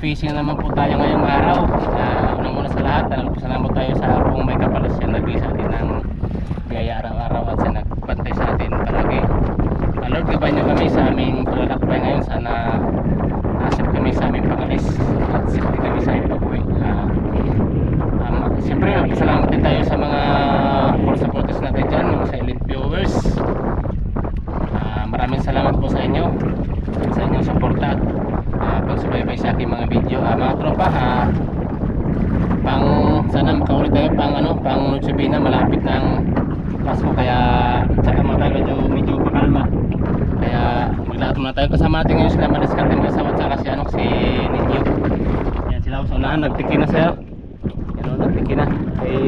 fishing naman po tayo ngayong araw. Unang-una sa lahat, salamat tayo sa kung may kapalas siya nagbigay sa atin ng biyaya araw-araw at siya nagbantay sa atin palagi. Lord, gabayan niyo kami sa aming paglalakbay ngayon. Sana asip kami sa aming pangalis at safety kami sa aming pag-uwi. Siyempre, salamat din tayo sa mga full supporters natin dyan, mga silent viewers. Maraming salamat po sa inyo, sa inyong suporta at pagsubaybay sa aking mga video. Mga tropa, sana makaulit tayo pang Noche-Buena, malapit na ang Pasko, kaya tsaka medyo pakalma, kaya maglahat muna tayo. Kasama natin ngayon sila Madiskarte mga asawa at saka si Ninyo. Yan sila sa unahan, nagtiki na siya. Nagtiki na,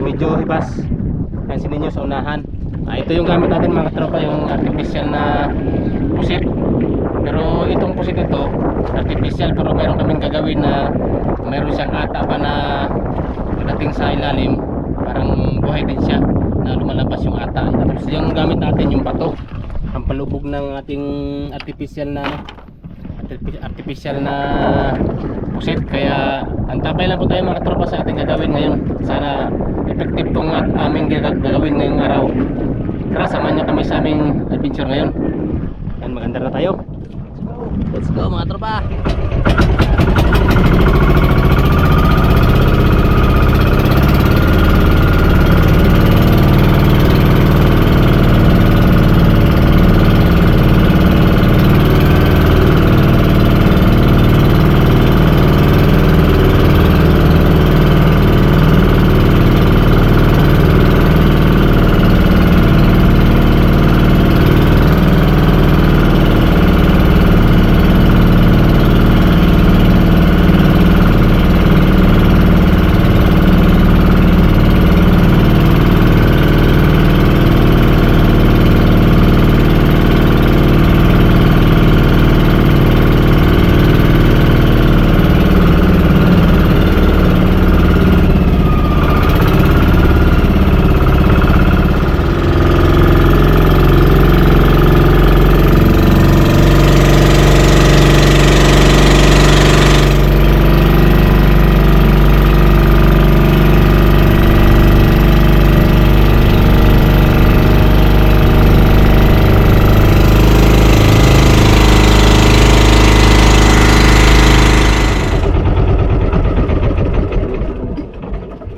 medyo hibas. Yan si Ninyo sa unahan. Ito yung gamit natin mga katropa, yung artificial na pusit. Pero itong pusit ito artificial, pero meron kaming gagawin na meron siyang ata pa na pagdating sa ilalim parang buhay din siya na lumalabas yung ata. Tapos yung gamit natin yung pato, ang palubog ng ating artificial na pusit. Kaya antabay lang po tayo mga katropa sa ating gagawin ngayon. Sana effective tong aming gagawin ngayong araw. Tara, samahan niyo kami sa aming adventure ngayon. Yan, maganda na tayo. Let's go mga tropa.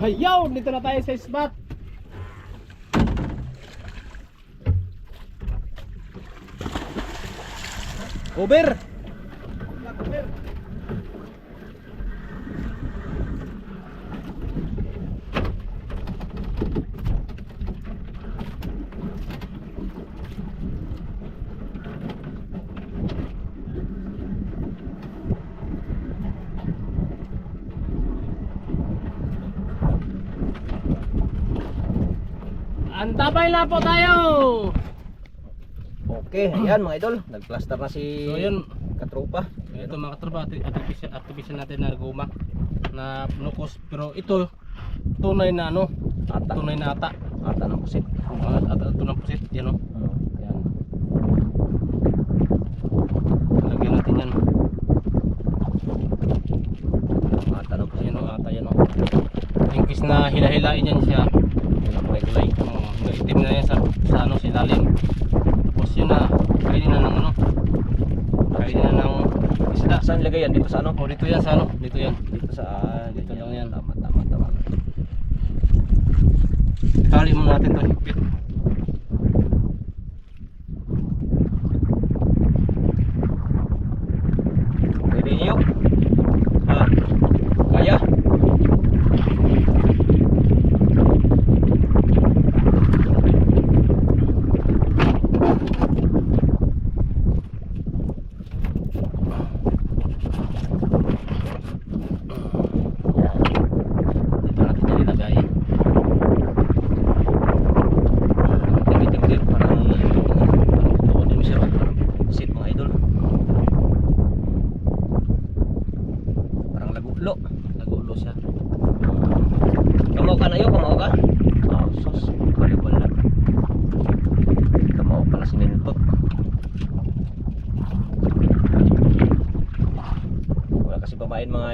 Hayaw, dito na tayo sa spot. Over. Antabay na po tayo. Okay, ayan mga idol, nagplaster na si So yun, katropa. ito mga katropa, artificial natin na guma na nukos, pero ito tunay na Ata. tunay na ata. Ata ng pusit. Ito ng pusit, yan Ayan. lagyan natin yan. Ata ng pusit. Yan ata yan in case na hilahilain yan siya, kulay itim na yan sa silalim. Tapos yun na, kainin na ng isda. Saan lagay yan? Dito sa ano? Dito yan sa dito yan. Dito sa Dito lang yan. Tama. Tali mo natin to higpit. Pwede niyo? Kaya?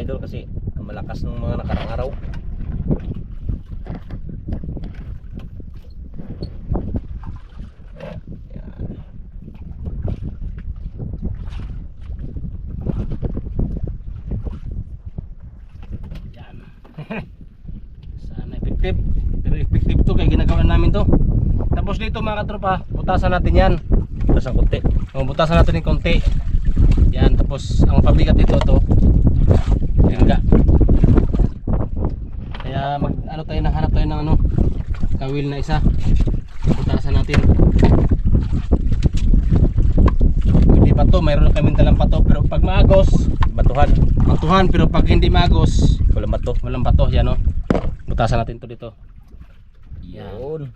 idol kasi ang malakas ng mga nakarang araw. Yan. Yan. Sana effective. Pero effective to kaya ginagawa namin to. Tapos dito mga katropa, butasan natin yan. Tapos ang konti. Butasan natin ng konti. Yan, tapos ang pabigat dito to. Tingga. Kaya mag ano tayo, hanap tayo ng ano, kawil na isa. Butasan natin. Hindi pa to, mayroon na kaming dalang pato, pero pag maagos, batuhan, pero pag hindi maagos, Walang bato. walang bato, yan o. Butasan natin to dito. Yun.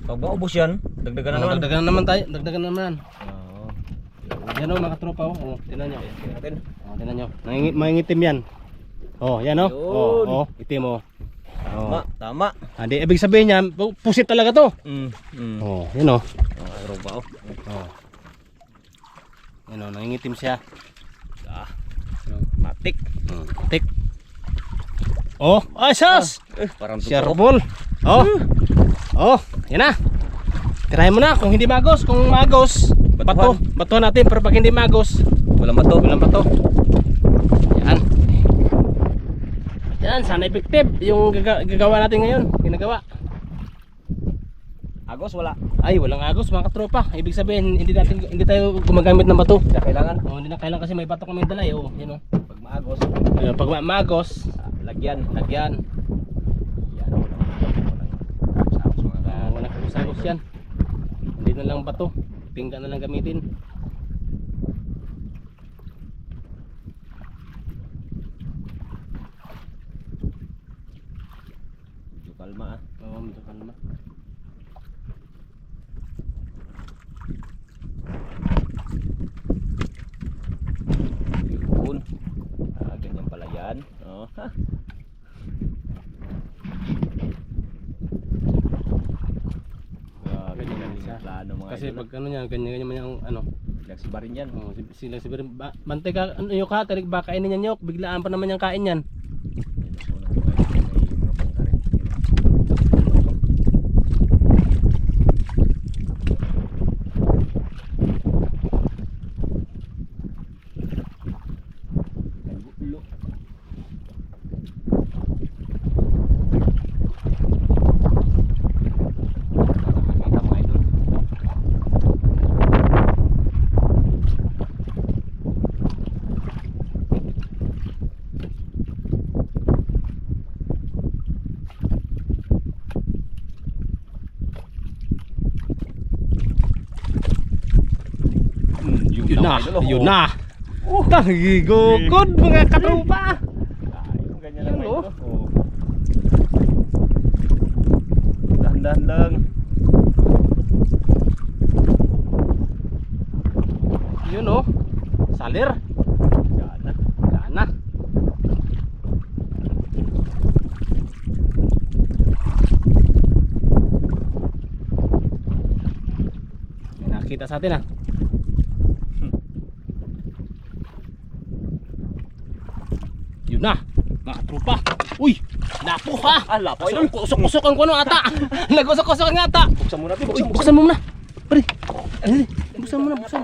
Pag maubos yan, dagdagan na naman. Dagdagan na naman tayo, dagdagan na naman. Oo. Yan o mga katropa, oh, tinan nyo. Tingnan natin. Tinan nyo, mangingitim yan. Oh, yan o. Yun. Oh, itim o. Tama, tama. Hindi, ibig sabihin niyan, pusit talaga to. Oh, yan o. Araw pa oh. Oh. Yan o, nangingitim siya. Ah, matik. Tik. Oh, ay sus! Parang totoo. Sherbol. Oh. Oh, yan na. Tirahin mo na kung hindi magos, kung magos, bato natin, pero pag hindi magos, Walang bato. walang bato. Yan. Yan, sana effective yung gagawa natin ngayon, ginagawa. Agos wala. Ay, walang agos mga katropa. Ibig sabihin, hindi tayo gumagamit ng bato. Hindi na kailangan. Oh, hindi na kailangan kasi may bato kami dala eh. Oh, yan oh. Pag maagos, Pag magos, lagyan. lagyan. Yan. Walang agos yan. Hindi na lang bato. Pinggan na lang gamitin. Kalma ah. Oo, medyo kalma. Yun. Ganyan pala yan. Oh. Ganyan lang siya. Plano mga Kasi idol. pag ano yan, ganyan man yung ano. Nagsibarin yan. Oh, sila sabihin, bantay ka, ano yung ka, tarik ba kainin yan yok, biglaan pa naman yung kain yan. Yun na, yun na. Nagigugod mga katropa. Yung ganyan lang Yun, mga oh. idol. Oh. Dahan-dahan lang. Yun oh. Salir. Yan na. Yan na. May nakita sa atin ah. Yun na, mga tropa. Uy, lapo ha. Ah, lapo, idol. Kusok-kusokan ko no ata. Nagusok-kusokan nga ata. Buksan mo natin. Uy, buksan mo muna. Pre. Ay, buksan mo na, buksan.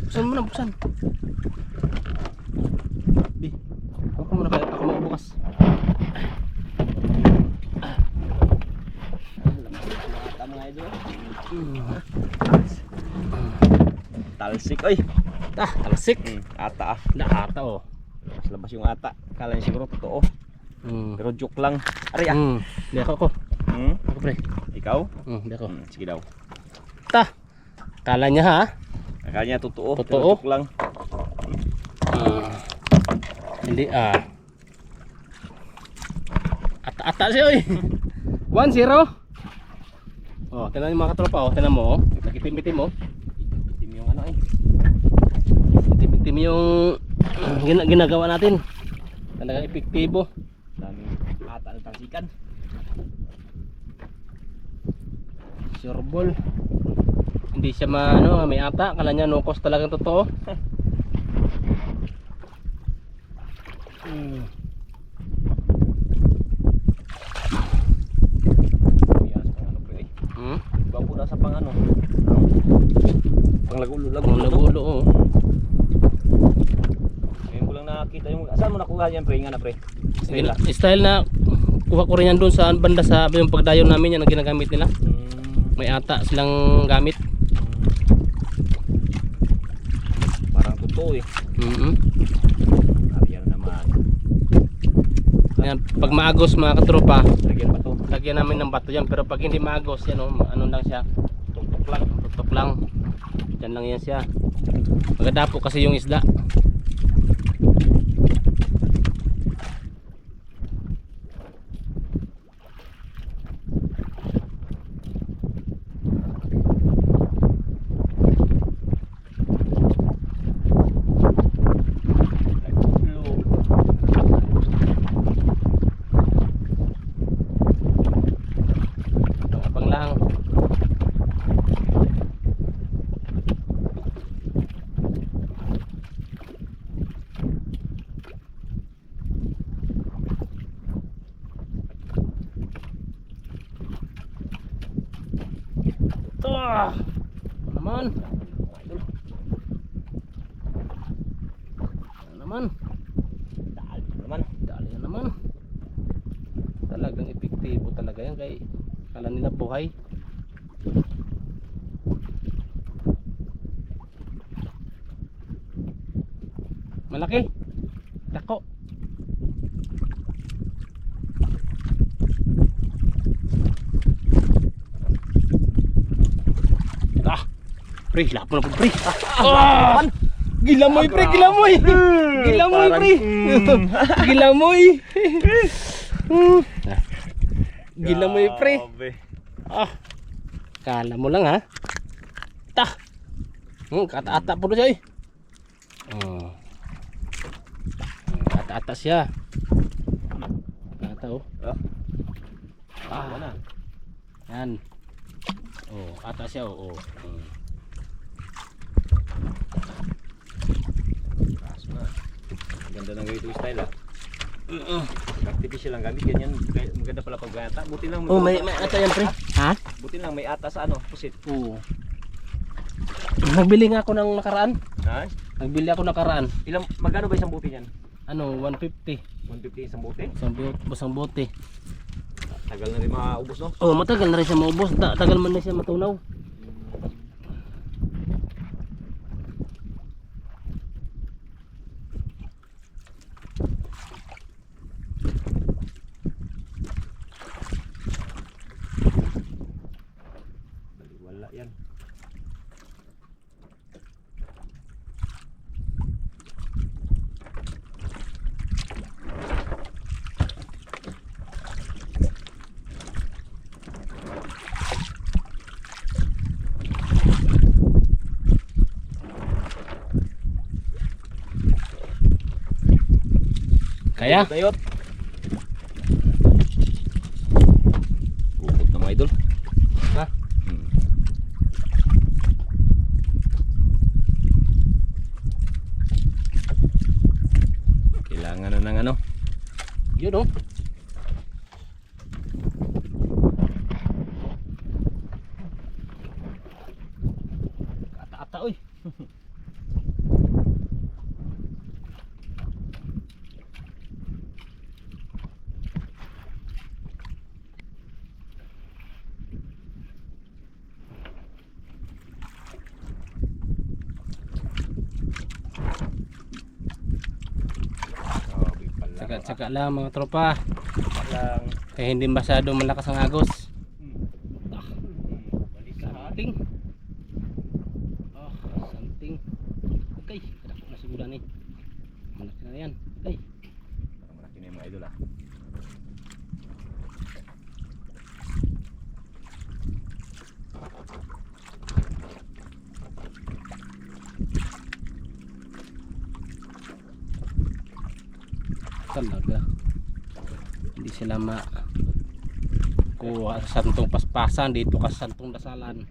Buksan mo na, buksan. Di. Ako muna kaya ako magbukas. Mga idol. Talsik oy. Talasik. Ata ah. Nakata oh. Mas labas yung ata. Kala niya siguro totoo. Pero joke lang. Aray ah. Hindi ako. Ako pre. Ikaw? Hindi ako. Sige daw. Ta. Kala niya ha. Akala niya totoo. Totoo? Pero joke lang. Hindi ah. Ata siya oy. 1-0. Oh, tingnan yung mga katropa oh. Tingnan mo oh. Nagitim-itim oh. Itim yung ano eh. Itim-itim yung ginagawa natin. Talagang epektibo. Daming ata ng talsikan. Sureball. Hindi siya ano, may ata. Kala niya nukos talagang totoo. Yes, pang ano pre. Hmm? Iba po na sa pang ano. Pang lagulo. Kung nagulo, oh. Ngayon ko lang nakakita yung... Saan mo nakuha yan pre? Nga na pre? Stella. Style na kuha ko rin yan doon sa banda sa yung pagdayon namin yan ang ginagamit nila. May ata silang gamit. Parang totoo eh. Ariyan naman. Yan, pag maagos mga katropa, Lagyan pa to. lagyan namin ng bato yan. Pero pag hindi maagos, yan oh, ano lang siya, Tutok lang. tutok lang. Yan lang yan siya. Maganda po kasi yung isda. Abang lang. Ito. Ano naman? Ano naman? Dali naman. Dali na naman. Talagang epektibo talaga yan kay kala nila buhay. Malaki. Dako. Ah, pre, lapo na po, pre. Ah, gilamoy, pre, gilamoy. Gilamoy, pre. Gilamoy. Gilamoy, pre. Grabe. Ah, kala mo lang ha. Ta. Kata-ata po siya eh. Oh. Kata-ata siya. Kata oh. Wala na. Yan. Oh, ata siya oh. Taas na. Ganda ng ganito yung style ah. Artificial lang gamit ganyan. Maganda pala pag gata. Buti lang Oh, may ata yan pre. Ha? Buti lang may ata sa ano, pusit. Oo. Nagbili nga ako ng nakaraan. Ha? Nagbili ako nakaraan. Ilang magkano ba isang buti niyan? Ano, 150. 150 isang buti? Isang bote. Tagal na rin maubos no? Oh, matagal na rin siya maubos. Tagal man na siya matunaw. Wala yan. Kaya? Dayot. Bukod na mga idol. Ha? Kailangan na ng ano? Yun oh. Kata-ata oy. Grabe pala. Tsaga-tsaga lang mga tropa. Lang. Kaya hindi masyado malakas ang agos. Balik sa Santing. Oh, santing. Okay, kadako na siguro ni. Malaki na yan. Okay. Parang malaki na yung mga idol ah. Talaga. Hindi sila kuha sa santong paspasan dito ka sa santong dasalan.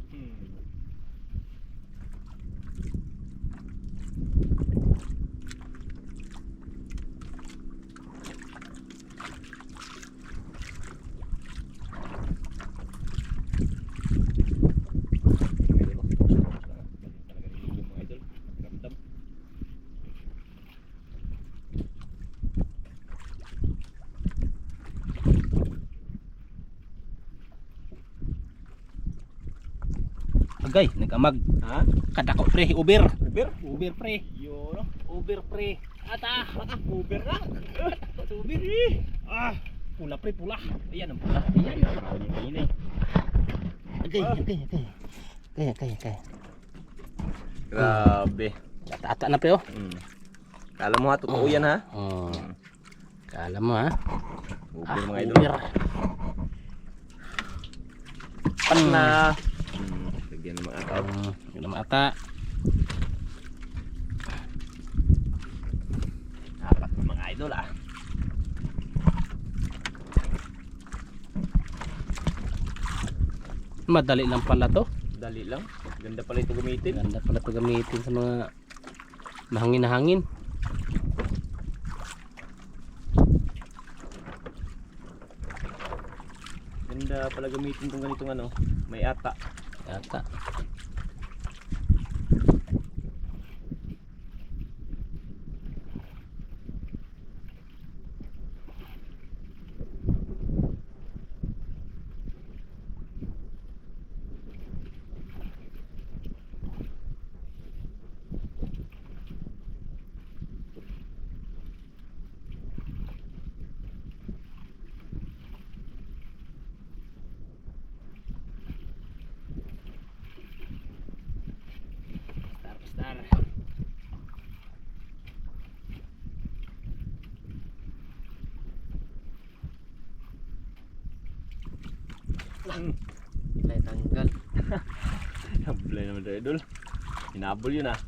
Agay, nag-amag. Ha? Kadako pre, Uber. Uber? Uber pre. Yo, no? Uber pre. Uber na. Uber. Pula pre, pula. Ayan ang pula. Ayan. Ayan yung kanina eh. Agay, agay, agay. Agay, agay, agay. Grabe. Ata na pre oh. Kala mo ha, totoo yan ha? Kala mo ha. Uber mga idol. Uber. Pas na. Lagyan ng mga ataw. Yun naman ata. Apat na mga idol ah. Madali lang pala to. Dali lang. Ganda pala ito gamitin. Ganda pala to gamitin sa mga mahangin na hangin. Ganda pala gamitin itong ganitong ano. May ata. Ata. Star. Ay tanggal. Hablay naman ito idol. Hinabol yun ah.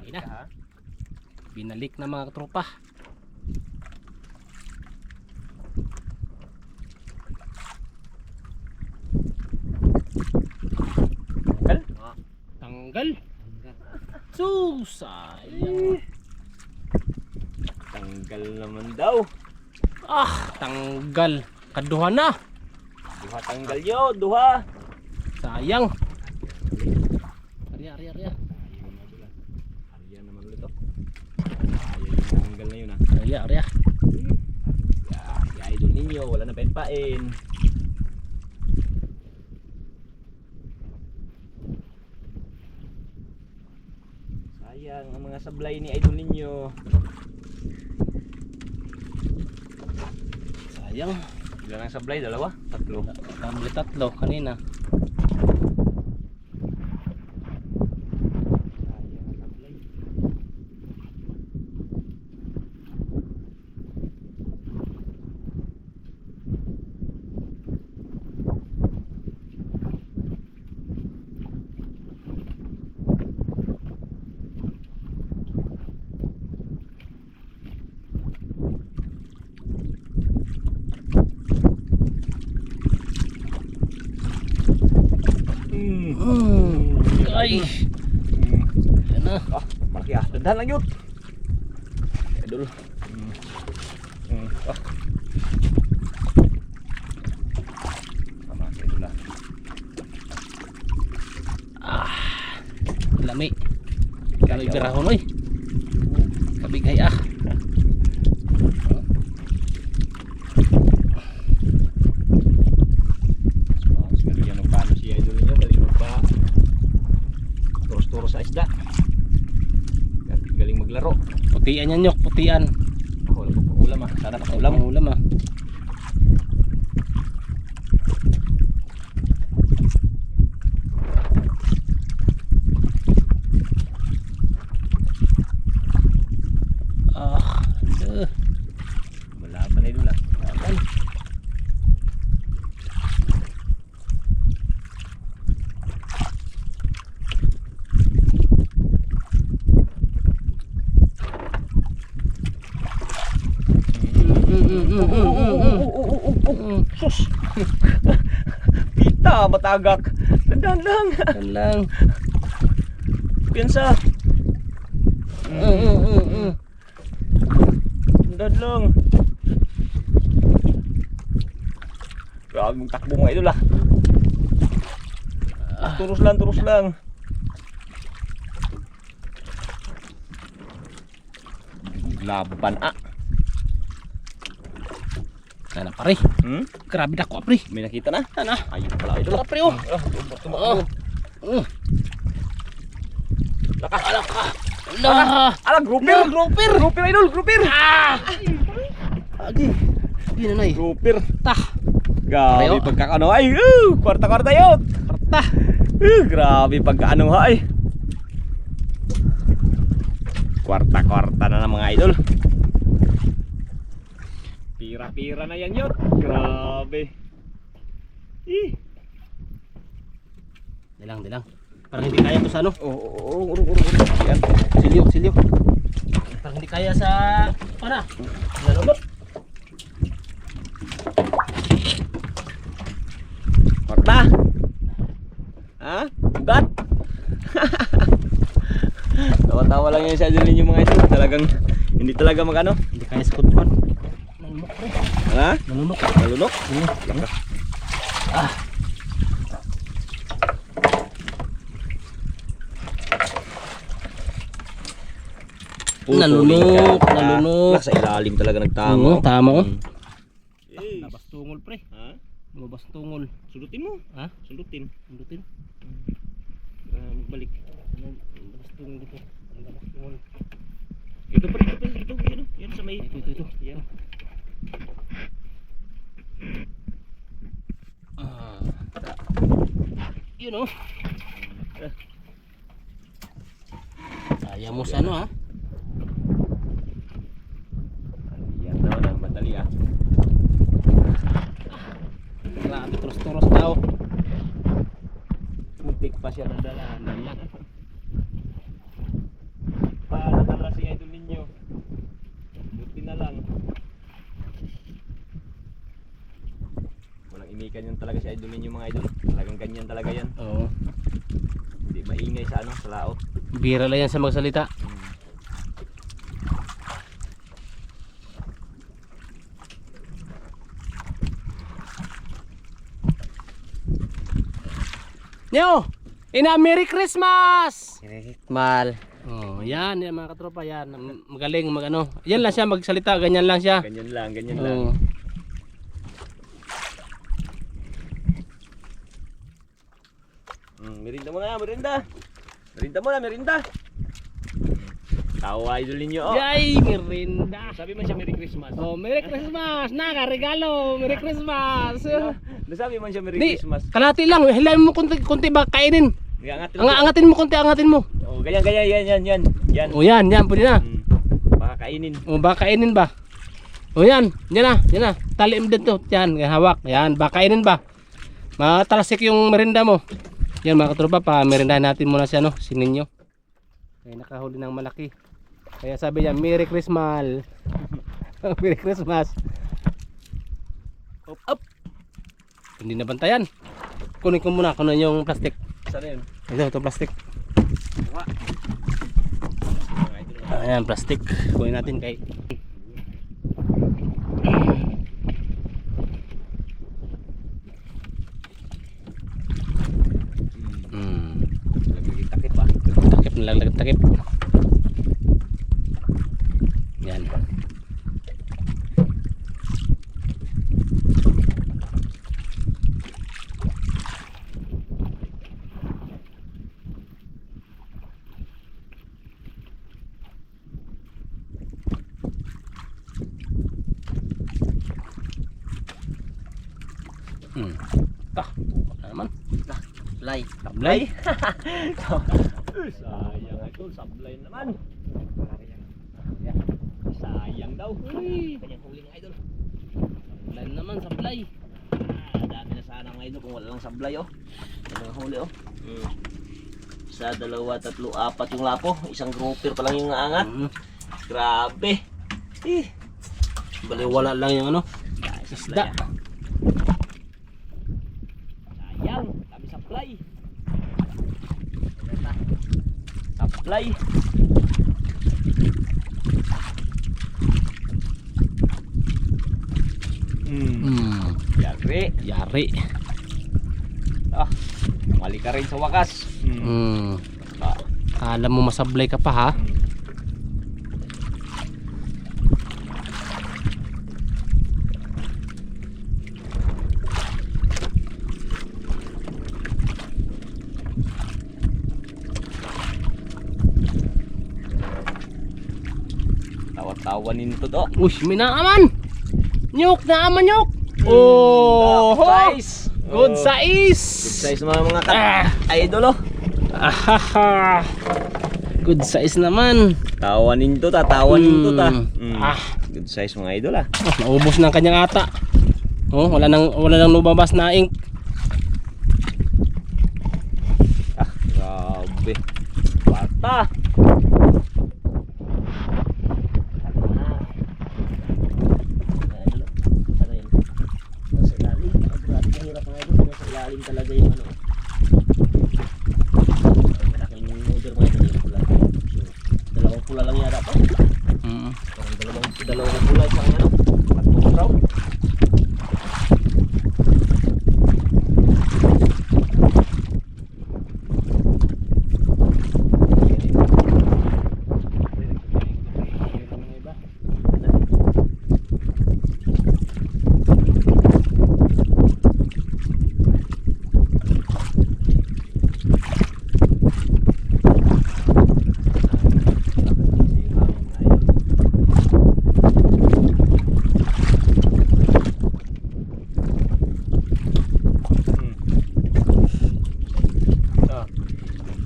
Kinain na. Binalik na mga tropa. Tanggal? Tanggal. Sayang. Tanggal naman daw. Tanggal. Kaduha na. Duha tanggal yo, duha. Sayang. Arya, arya, arya. Ayan naman ulit oh. Ayan yung tanggal na yun ah. Arya, arya. Ya idol ninyo, wala na pain-pain. Sayang ang mga sablay ni idol ninyo. Sayang. Ilan ang sablay? Dalawa? Tatlo? Tablet tatlo kanina. Ay. Yan na. Malaki ah. Dandahan lang yun. Idol. Tama si idol ah. Lami. Kabig garahon oy. Kabig ay Galing yan paano si idol niyo. Galing magpa turos-turos sa isda. Galing maglaro. Putian yan nyok, putian. Ako wala pa ulam ah. Sana nakaulam. Ulam ah. Wala pa na idol ah. Sus! Pita, matagak. Dandan lang. Yan lang. Piyansa. Dandan lang. Grabe mong takbo mga idol ah. Turos lang, turos lang. Laban ah. Sana pare. Grabe na ko, pre. May nakita na? Sana. Ayun pala idol. Tara, pre, oh. Tumakbo. Lakas. Alaka. Ala. Ala, grouper! Grouper. Grouper idol, grouper! Agi. Gina na eh. Grouper. Tah. Grabe Tayo. pagkakano ay. Kwarta-kwarta yun. Karta. Grabe pagkaano ay. Kwarta-kwarta na ng mga idol. Pira-pira na yan yun. Grabe. Dilang. Parang hindi kaya to sa ano. Urong. Yan. Silyo. Parang hindi kaya sa pana. Nalubot. Kwarta. Ha? Ugat. Tawa-tawa lang yan sa idol ninyo mga idol. Talagang hindi talaga magano. Hindi kaya sa kutpan. Nalunok, pre. Ha? Nalunok. Malunok? Nalunok. Sa ilalim talaga nagtama. Tama oh. Eh, Labas tungol, pre. ha? Lumabas tungol. Sulutin mo. Ha? Sulutin. Sundutin. Magbalik. Labas tungol dito. Labas tungol. Ito pa ito. Yan sa may. Ito. Yan. Yun oh. Kaya mo sa ano ha? Yan naman ang madali ah. Grabe, turos-turos daw. Muntik pa siya nadala. Nadala si idol ninyo. Buti na lang. Walang imikan yan talaga si idol ninyo mga idol. Talagang ganyan talaga yan. Oo. Hindi maingay sa ano, sa laot. Bira lang yan sa magsalita. Nyo! Ina, Merry Christmas! Mal. Oh, yan mga katropa, yan. Magaling magano. Yan lang siya magsalita, ganyan lang siya. Ganyan lang. Oh. Merinda mo na, merinda. Merinda. Tawa idol ninyo oh. Yay, merinda. Sabi man siya Merry Christmas. Oh, Merry Christmas! Naka-regalo! Merry Christmas! Nasabi man siya Merry Di, Christmas. kalahati lang. Hilahin mo konti ba kainin. Angatin Angatin mo konti, angatin mo. Oh, ganyan, yan. Yan. Oh, yan, pwede na. Baka kainin. O baka kainin ba? O yan na. Talim din to. Yan, hawak. Yan, baka kainin ba? Matalasik yung merinda mo. Yan mga katropa, pa merindahan natin muna siya no, si Ninyo. Ay nakahuli ng malaki. Kaya sabi niya, Merry Christmas. Merry Christmas. Up. Hindi na bantayan. Kunin ko muna yung plastic. Saan yun? Ito plastic. Wah. Ayan, plastic. Kunin natin kay Takip pa. takip, nalaglag takip. Yan. Wala naman. Sablay. Tablay. Sayang ito, sablay naman. Sayang daw. Kanyang huli ng idol. Sablay naman, sablay. Dami na sana ng idol kung wala lang sablay oh. Walang huli oh. Isa, dalawa, tatlo, apat yung lapo. Isang grouper pa lang yung naangat. Grabe. Baliwala lang yung ano, isda. Supply. Supply. Yari. Yari. Ah, mali ka rin sa wakas. Ah. Alam mo masablay ka pa ha. Tawa-tawa nito to. Uy, may naaman. Nyok, naaman nyok. Oh, size. good size. Good size mga idol oh. Ahaha. Good size naman. Tawanin to ta, tawanin to ta. Ah, Good size mga idol ah. naubos ng kanyang ata. Oh, wala nang lumabas na ink. Ah, grabe. Bata. Talaga yung ano. Malaking order mga ito yung pula. So, dalawang pula lang yata to. Parang dalawang pula isang ano. Pagpupraw.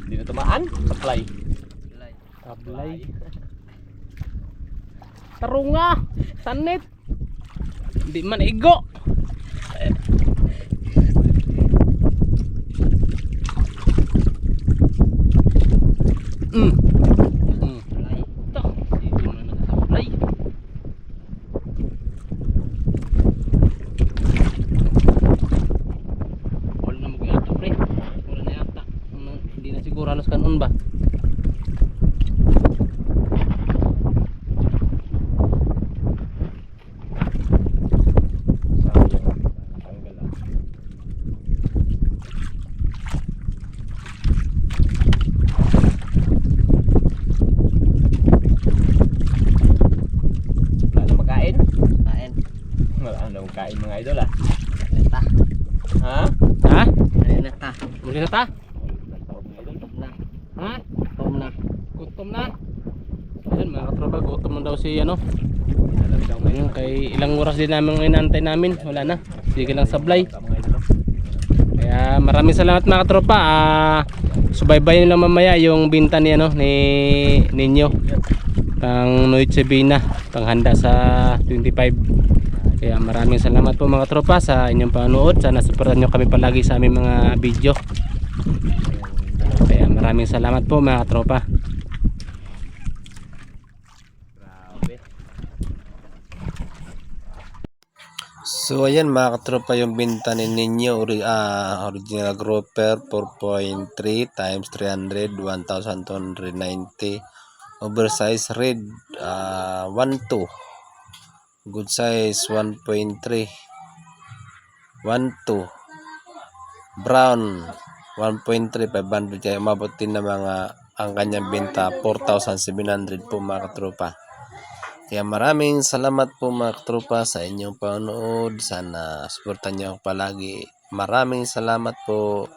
Hindi na tumaan. Supply. Tablay. Tarunga, tanit. Hindi man igo. Ito, hindi mo naman tablay. Wala na mag-iata pre. Wala na yata. Hindi na siguro halos kanon ba? Wala na magkain? Kain. Wala na magkain mga idol ah. Neta. Ha? Ha? Neta. Muli na ta? Gutom na. Ha? Gutom na. Gutom na. Ayun mga katropa, gutom na daw si ano. Alam daw Ayun, kay ilang oras din namin inantay namin. Wala na. Sige lang sablay. mga idol. Kaya maraming salamat mga katropa. Subaybayin lang mamaya yung binta ni ano ni ninyo. Pang Noche Buena, panghanda sa 25. Kaya maraming salamat po mga tropa sa inyong panonood. Sana supportan nyo kami palagi sa aming mga video. Kaya maraming salamat po mga tropa. Grabe. So ayan mga katropa, yung binta ni Ninyo original grouper 4.3 times 300 1,290, oversize red 1.2, good size 1.3, 1.2, brown 1.3, 500. Kaya umabot din na ang kanyang binta 4,700 po mga katropa. Kaya maraming salamat po mga katropa sa inyong panonood. Sana suportahan niyo ako palagi. Maraming salamat po.